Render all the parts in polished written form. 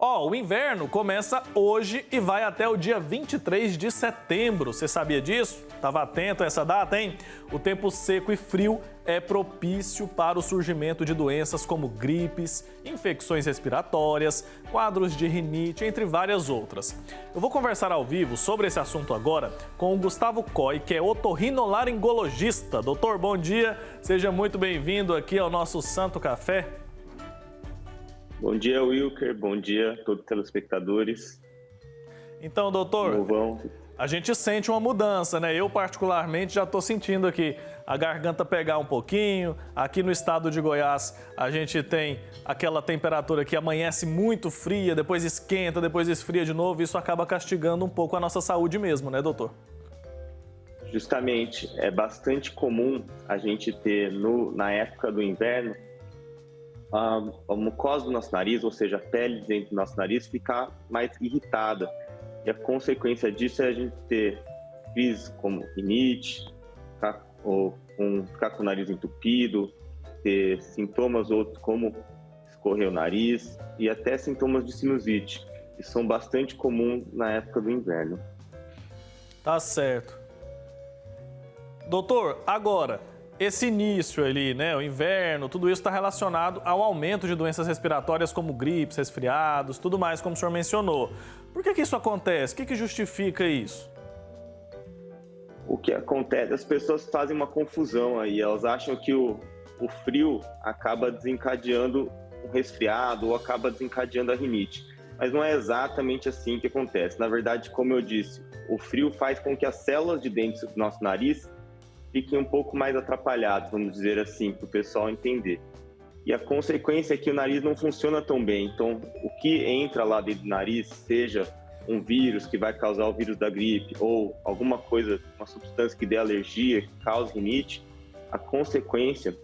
O inverno começa hoje e vai até o dia 23 de setembro. Você sabia disso? Estava atento a essa data, hein? O tempo seco e frio é propício para o surgimento de doenças como gripes, infecções respiratórias, quadros de rinite, entre várias outras. Eu vou conversar ao vivo sobre esse assunto agora com o Gustavo Coy, que é otorrinolaringologista. Doutor, bom dia. Seja muito bem-vindo aqui ao nosso Santo Café. Bom dia, Wilker. Bom dia a todos os telespectadores. Então, doutor, a gente sente uma mudança, né? Eu, particularmente, já estou sentindo aqui a garganta pegar um pouquinho. Aqui no estado de Goiás, a gente tem aquela temperatura que amanhece muito fria, depois esquenta, depois esfria de novo. Isso acaba castigando um pouco a nossa saúde mesmo, né, doutor? Justamente, é bastante comum a gente ter, na época do inverno, a mucosa do nosso nariz, ou seja, a pele dentro do nosso nariz, ficar mais irritada. E a consequência disso é a gente ter crises como rinite, ficar com o nariz entupido, ter sintomas outros como escorrer o nariz e até sintomas de sinusite, que são bastante comuns na época do inverno. Tá certo. Doutor, agora, esse início ali, né, o inverno, tudo isso está relacionado ao aumento de doenças respiratórias como gripes, resfriados, tudo mais, como o senhor mencionou. Por que isso acontece? O que justifica isso? O que acontece? As pessoas fazem uma confusão aí, elas acham que o frio acaba desencadeando o resfriado ou acaba desencadeando a rinite. Mas não é exatamente assim que acontece. Na verdade, como eu disse, o frio faz com que as células de dentro do nosso nariz fiquem um pouco mais atrapalhados, vamos dizer assim, para o pessoal entender. E a consequência é que o nariz não funciona tão bem. Então, o que entra lá dentro do nariz, seja um vírus que vai causar o vírus da gripe ou alguma coisa, uma substância que dê alergia, que cause rinite, a consequência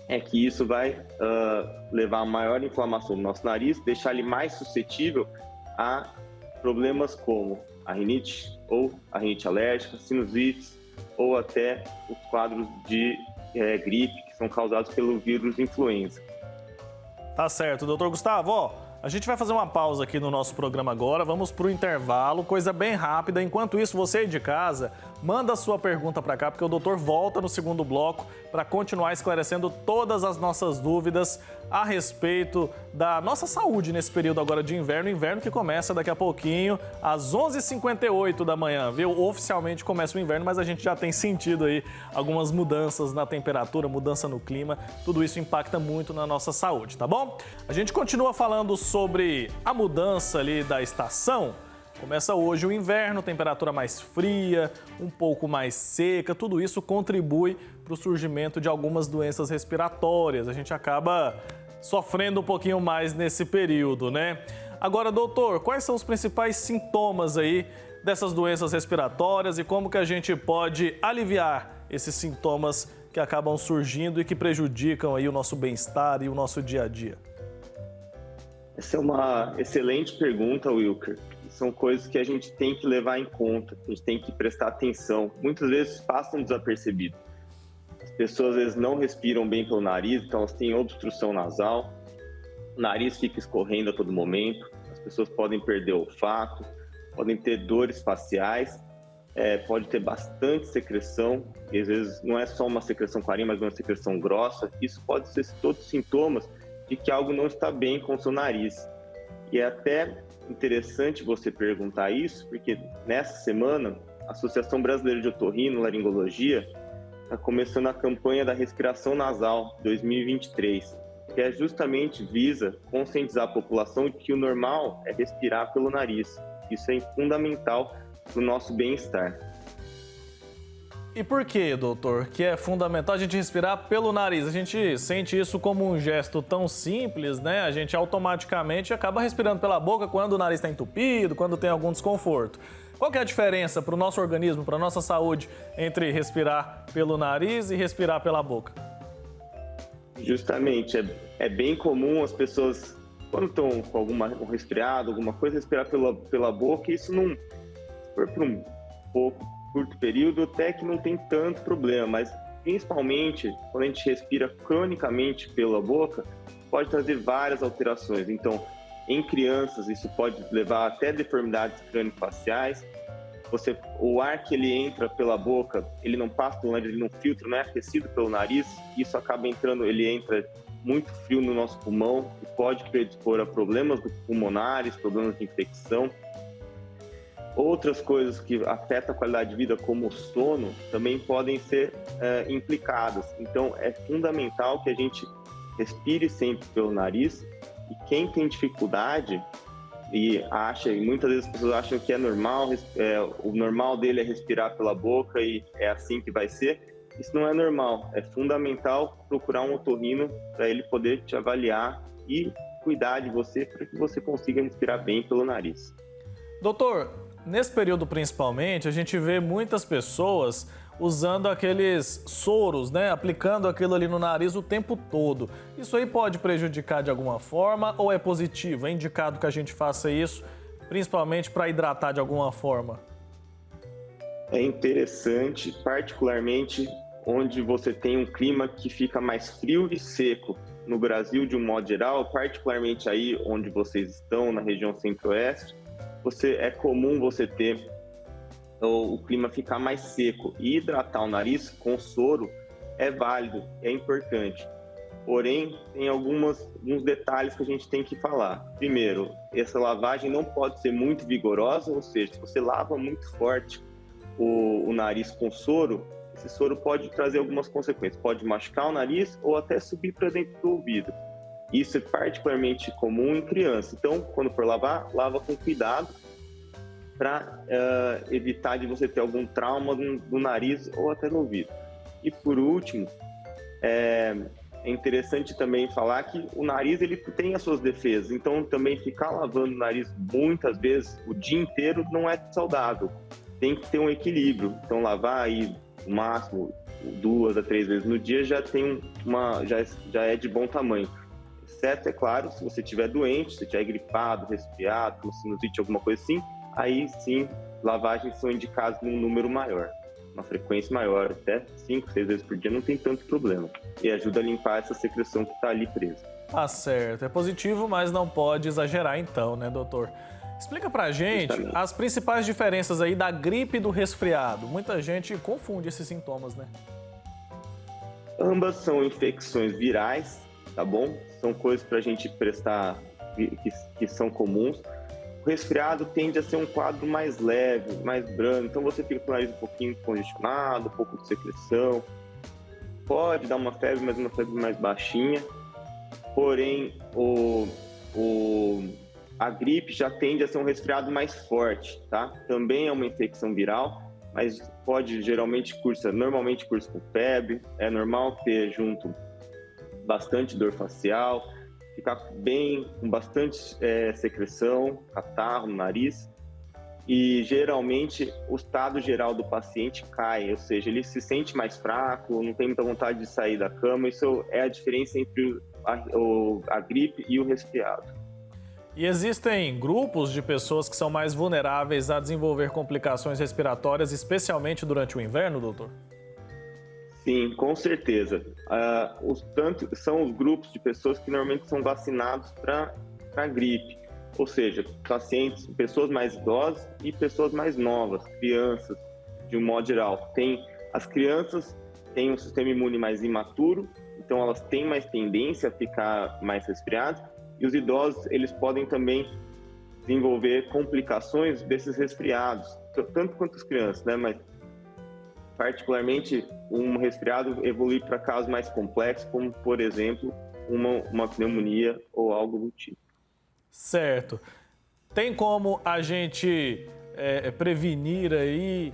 é que isso vai levar a maior inflamação do nosso nariz, deixar ele mais suscetível a problemas como a rinite ou a rinite alérgica, sinusites, ou até os quadros de gripe que são causados pelo vírus influenza. Tá certo, doutor Gustavo. A gente vai fazer uma pausa aqui no nosso programa agora, vamos para o intervalo, coisa bem rápida. Enquanto isso, você aí de casa, manda a sua pergunta para cá, porque o doutor volta no segundo bloco para continuar esclarecendo todas as nossas dúvidas a respeito da nossa saúde nesse período agora de inverno que começa daqui a pouquinho, às 11h58 da manhã, viu? Oficialmente começa o inverno, mas a gente já tem sentido aí algumas mudanças na temperatura, mudança no clima, tudo isso impacta muito na nossa saúde, tá bom? A gente continua falando sobre a mudança ali da estação. Começa hoje o inverno, temperatura mais fria, um pouco mais seca, tudo isso contribui para o surgimento de algumas doenças respiratórias. A gente acaba sofrendo um pouquinho mais nesse período, né? Agora, doutor, quais são os principais sintomas aí dessas doenças respiratórias e como que a gente pode aliviar esses sintomas que acabam surgindo e que prejudicam aí o nosso bem-estar e o nosso dia a dia? Essa é uma excelente pergunta, Wilker. São coisas que a gente tem que levar em conta, a gente tem que prestar atenção. Muitas vezes passam desapercebido. As pessoas às vezes não respiram bem pelo nariz, então elas têm obstrução nasal, o nariz fica escorrendo a todo momento, as pessoas podem perder o olfato, podem ter dores faciais, pode ter bastante secreção, e às vezes não é só uma secreção clarinha, mas uma secreção grossa. Isso pode ser todos sintomas de que algo não está bem com o seu nariz. E é até interessante você perguntar isso, porque nessa semana a Associação Brasileira de Otorrinolaringologia está começando a campanha da respiração nasal 2023, que justamente visa conscientizar a população de que o normal é respirar pelo nariz. Isso é fundamental para o nosso bem-estar. E por que, doutor, que é fundamental a gente respirar pelo nariz? A gente sente isso como um gesto tão simples, né? A gente automaticamente acaba respirando pela boca quando o nariz está entupido, quando tem algum desconforto. Qual que é a diferença para o nosso organismo, para a nossa saúde, entre respirar pelo nariz e respirar pela boca? Justamente, é bem comum as pessoas, quando estão com um resfriado, alguma coisa, respirar pela boca, e isso não, se for por um pouco curto período, até que não tem tanto problema, mas principalmente quando a gente respira cronicamente pela boca, pode trazer várias alterações. Então, Em crianças, isso pode levar até deformidades crâniofaciais. O ar que ele entra pela boca, ele não passa pelo nariz, ele não filtra, não é aquecido pelo nariz. Isso acaba ele entra muito frio no nosso pulmão e pode predispor a problemas pulmonares, problemas de infecção. Outras coisas que afetam a qualidade de vida, como o sono, também podem ser implicadas. Então, é fundamental que a gente respire sempre pelo nariz. E quem tem dificuldade e muitas vezes as pessoas acham que é normal, o normal dele é respirar pela boca e é assim que vai ser. Isso não é normal. É fundamental procurar um otorrino para ele poder te avaliar e cuidar de você para que você consiga respirar bem pelo nariz. Doutor, nesse período principalmente, a gente vê muitas pessoas usando aqueles soros, né? Aplicando aquilo ali no nariz o tempo todo. Isso aí pode prejudicar de alguma forma ou é positivo? É indicado que a gente faça isso, principalmente para hidratar de alguma forma? É interessante, particularmente onde você tem um clima que fica mais frio e seco. No Brasil, de um modo geral, particularmente aí onde vocês estão, na região centro-oeste, é comum você ter o clima ficar mais seco. E hidratar o nariz com soro é válido, é importante. Porém, tem alguns detalhes que a gente tem que falar. Primeiro, essa lavagem não pode ser muito vigorosa, ou seja, se você lava muito forte o nariz com soro, esse soro pode trazer algumas consequências. Pode machucar o nariz ou até subir para dentro do ouvido. Isso é particularmente comum em criança. Então, quando for lavar, lava com cuidado para evitar de você ter algum trauma no nariz ou até no ouvido. E por último, é interessante também falar que o nariz ele tem as suas defesas, então também ficar lavando o nariz muitas vezes o dia inteiro não é saudável. Tem que ter um equilíbrio. Então lavar aí no máximo 2 a 3 vezes no dia já é de bom tamanho. Exceto, é claro, se você estiver doente, se estiver gripado, resfriado, com sinusite, alguma coisa assim, aí sim, lavagens são indicadas num número maior, uma frequência maior, até 5, 6 vezes por dia, não tem tanto problema. E ajuda a limpar essa secreção que está ali presa. Tá certo, é positivo, mas não pode exagerar então, né, doutor? Explica pra gente Justamente. as principais diferenças aí da gripe e do resfriado. Muita gente confunde esses sintomas, né? Ambas são infecções virais, tá bom? São coisas para a gente prestar, que são comuns. O resfriado tende a ser um quadro mais leve, mais brando, então você fica com o nariz um pouquinho congestionado, um pouco de secreção. Pode dar uma febre, mas uma febre mais baixinha. Porém, a gripe já tende a ser um resfriado mais forte, tá? Também é uma infecção viral, mas normalmente cursa com febre. É normal ter junto bastante dor facial, ficar com bastante secreção, catarro no nariz. E geralmente o estado geral do paciente cai, ou seja, ele se sente mais fraco, não tem muita vontade de sair da cama. Isso é a diferença entre a gripe e o resfriado. E existem grupos de pessoas que são mais vulneráveis a desenvolver complicações respiratórias, especialmente durante o inverno, doutor? Sim, com certeza. São os grupos de pessoas que normalmente são vacinados para gripe, ou seja, pessoas mais idosas e pessoas mais novas, crianças, de um modo geral. As crianças têm um sistema imune mais imaturo, então elas têm mais tendência a ficar mais resfriadas, e os idosos, eles podem também desenvolver complicações desses resfriados, tanto quanto as crianças, né? Mas particularmente um resfriado evolui para casos mais complexos, como, por exemplo, uma pneumonia ou algo do tipo. Certo. Tem como a gente prevenir aí?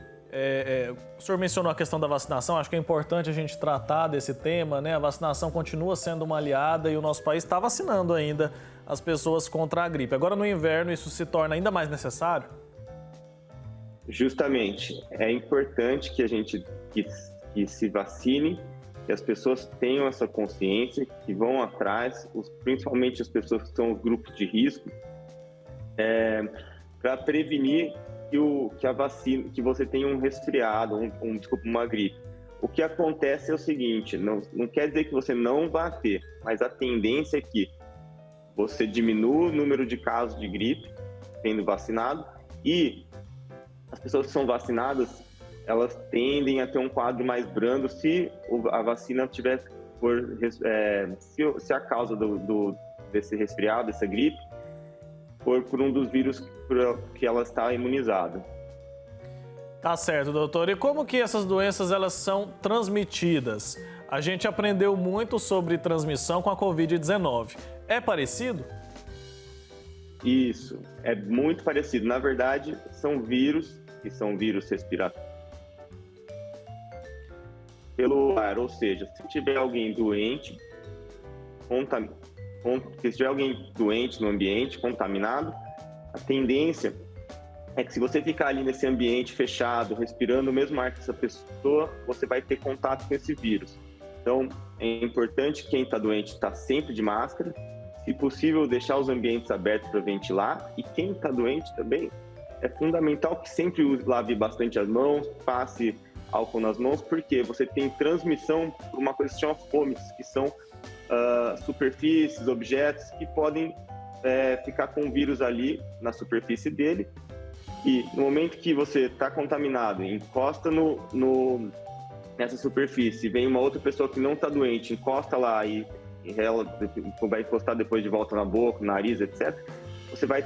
O senhor mencionou a questão da vacinação, acho que é importante a gente tratar desse tema, né? A vacinação continua sendo uma aliada e o nosso país está vacinando ainda as pessoas contra a gripe. Agora, no inverno, isso se torna ainda mais necessário? Justamente. É importante que a gente que se vacine, que as pessoas tenham essa consciência, que vão atrás, principalmente as pessoas que são os grupos de risco, para prevenir que a vacina, que você tenha um resfriado, uma gripe. O que acontece é o seguinte, não quer dizer que você não vá ter, mas a tendência é que você diminui o número de casos de gripe sendo vacinado, e as pessoas que são vacinadas, elas tendem a ter um quadro mais brando se a vacina tiver se a causa desse resfriado, dessa gripe, for por um dos vírus que ela está imunizada. Tá certo, doutor. E como que essas doenças elas são transmitidas? A gente aprendeu muito sobre transmissão com a Covid-19. É parecido? Isso, é muito parecido. Na verdade, são vírus, que são vírus respiratórios pelo ar, ou seja, se tiver alguém doente, se tiver alguém doente no ambiente, contaminado, a tendência é que se você ficar ali nesse ambiente fechado, respirando o mesmo ar que essa pessoa, você vai ter contato com esse vírus. Então, é importante quem está doente estar sempre de máscara, se possível deixar os ambientes abertos para ventilar, e quem está doente também, é fundamental que sempre lave bastante as mãos, passe álcool nas mãos, porque você tem transmissão por uma coisa que se chama fomes, que são superfícies, objetos que podem ficar com o vírus ali na superfície dele, e no momento que você está contaminado, encosta nessa superfície, vem uma outra pessoa que não está doente, encosta lá e ela vai encostar depois de volta na boca, no nariz, etc., você vai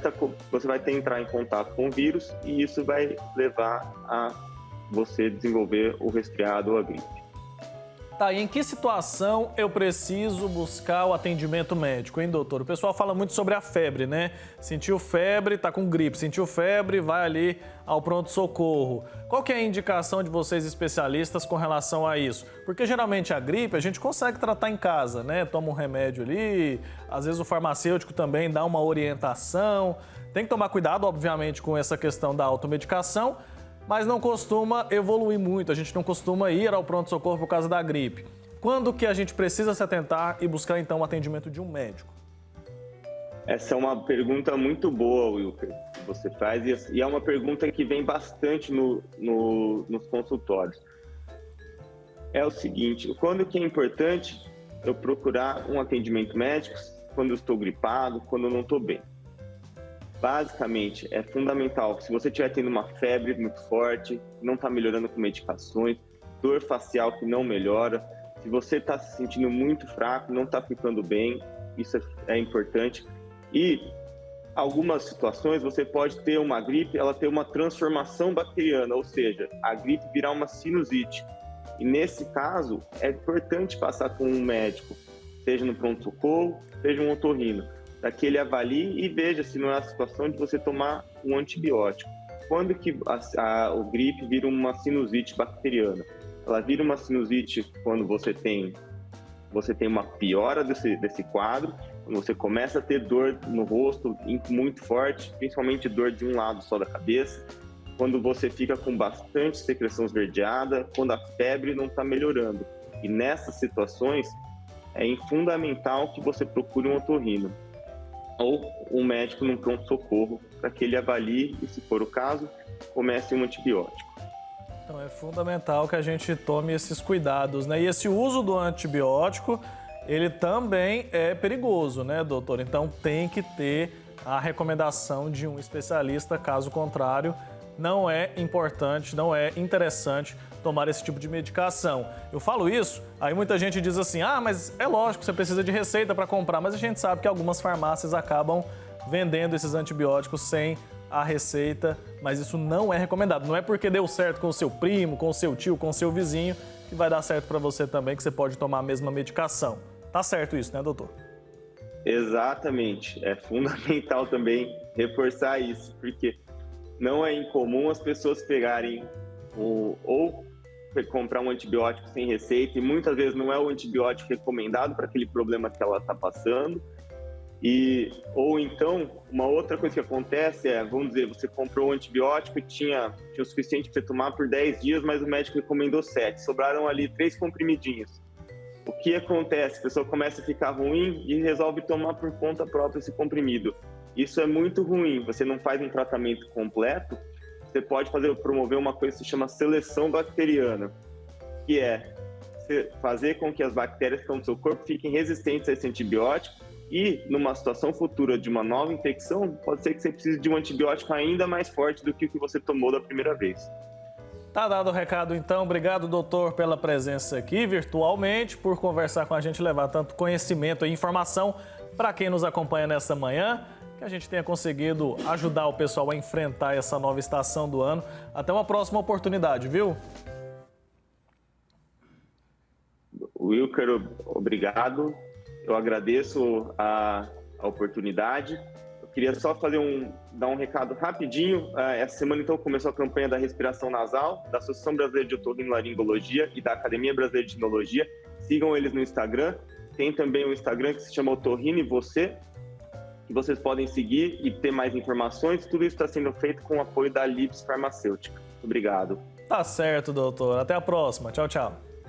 entrar em contato com o vírus, e isso vai levar a você desenvolver o resfriado ou a gripe. Tá, e em que situação eu preciso buscar o atendimento médico, hein, doutor? O pessoal fala muito sobre a febre, né? Sentiu febre, tá com gripe. Sentiu febre, vai ali ao pronto-socorro. Qual que é a indicação de vocês especialistas com relação a isso? Porque geralmente a gripe a gente consegue tratar em casa, né? Toma um remédio ali, às vezes o farmacêutico também dá uma orientação. Tem que tomar cuidado, obviamente, com essa questão da automedicação, mas não costuma evoluir muito, a gente não costuma ir ao pronto-socorro por causa da gripe. Quando que a gente precisa se atentar e buscar, então, o atendimento de um médico? Essa é uma pergunta muito boa, Wilker, que você faz, e é uma pergunta que vem bastante nos consultórios. É o seguinte, quando que é importante eu procurar um atendimento médico? Quando eu estou gripado, quando eu não estou bem. Basicamente, é fundamental, se você estiver tendo uma febre muito forte, não está melhorando com medicações, dor facial que não melhora, se você está se sentindo muito fraco, não está ficando bem, isso é importante. E algumas situações você pode ter uma gripe, ela ter uma transformação bacteriana, ou seja, a gripe virar uma sinusite. E nesse caso, é importante passar com um médico, seja no pronto-socorro, seja um otorrino, para que ele avalie e veja se não é a situação de você tomar um antibiótico. Quando que o gripe vira uma sinusite bacteriana? Ela vira uma sinusite quando você tem uma piora desse quadro, quando você começa a ter dor no rosto muito forte, principalmente dor de um lado só da cabeça, quando você fica com bastante secreção esverdeada, quando a febre não está melhorando. E nessas situações, é fundamental que você procure um otorrino ou um médico num pronto-socorro, para que ele avalie e, se for o caso, comece um antibiótico. Então é fundamental que a gente tome esses cuidados, né? E esse uso do antibiótico, ele também é perigoso, né, doutor? Então tem que ter a recomendação de um especialista, caso contrário, não é importante, não é interessante tomar esse tipo de medicação. Eu falo isso, aí muita gente diz assim, mas é lógico, você precisa de receita para comprar, mas a gente sabe que algumas farmácias acabam vendendo esses antibióticos sem a receita, mas isso não é recomendado. Não é porque deu certo com o seu primo, com o seu tio, com o seu vizinho, que vai dar certo para você também, que você pode tomar a mesma medicação. Tá certo isso, né, doutor? Exatamente. É fundamental também reforçar isso, porque não é incomum as pessoas pegarem ou comprar um antibiótico sem receita, e muitas vezes não é o antibiótico recomendado para aquele problema que ela está passando. Ou então, uma outra coisa que acontece é, vamos dizer, você comprou um antibiótico e tinha o suficiente para você tomar por 10 dias, mas o médico recomendou 7. Sobraram ali 3 comprimidinhos. O que acontece? A pessoa começa a ficar ruim e resolve tomar por conta própria esse comprimido. Isso é muito ruim. Você não faz um tratamento completo. Você pode promover uma coisa que se chama seleção bacteriana, que é fazer com que as bactérias que estão no seu corpo fiquem resistentes a esse antibiótico, E numa situação futura de uma nova infecção, pode ser que você precise de um antibiótico ainda mais forte do que o que você tomou da primeira vez. Tá dado o recado, então. Obrigado, doutor, pela presença aqui virtualmente, por conversar com a gente, levar tanto conhecimento e informação para quem nos acompanha nessa manhã, que a gente tenha conseguido ajudar o pessoal a enfrentar essa nova estação do ano. Até uma próxima oportunidade, viu? Wilker, obrigado. Eu agradeço a oportunidade. Eu queria só dar um recado rapidinho. Essa semana, então, começou a campanha da respiração nasal, da Associação Brasileira de Otorrinolaringologia e da Academia Brasileira de Imunologia. Sigam eles no Instagram. Tem também um Instagram que se chama Otorrino e Você, que vocês podem seguir e ter mais informações. Tudo isso está sendo feito com o apoio da Lips Farmacêutica. Obrigado. Tá certo, doutor. Até a próxima. Tchau, tchau.